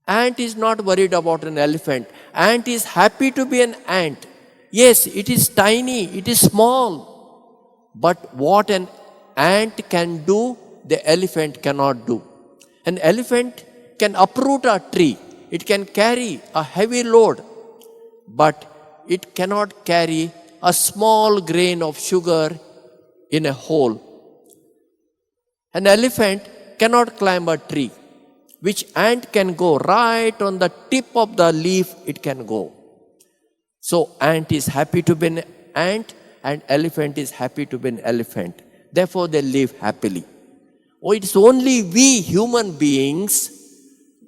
Ant is not worried about an elephant. Ant is happy to be an ant. Yes, it is tiny, it is small. But what an ant can do, the elephant cannot do. An elephant can uproot a tree. It can carry a heavy load. But it cannot carry a small grain of sugar in a hole. An elephant cannot climb a tree, which ant can go right on the tip of the leaf, it can go. So ant is happy to be an ant and elephant is happy to be an elephant. Therefore they live happily. Oh, it's only we human beings,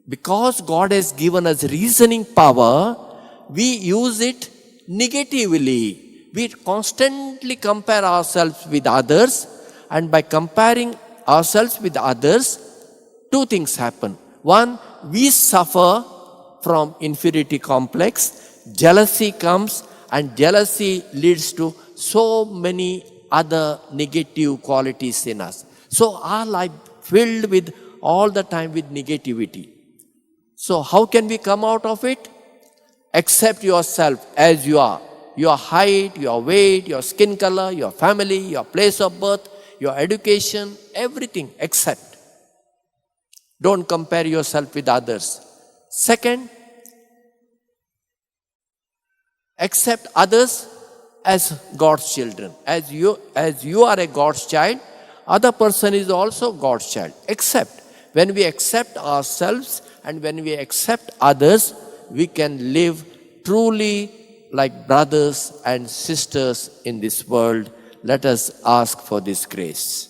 because God has given us reasoning power, we use it negatively. We constantly compare ourselves with others, and by comparing ourselves with others, two things happen. One, we suffer from inferiority complex, jealousy comes, and jealousy leads to so many other negative qualities in us. So our life filled with all the time with negativity. So how can we come out of it? Accept yourself as you are. Your height, your weight, your skin color, your family, your place of birth, your education, everything accept. Don't compare yourself with others. Second, accept others as God's children. As you are a God's child, other person is also God's child. Accept. When we accept ourselves and when we accept others, we can live truly like brothers and sisters in this world. Let us ask for this grace.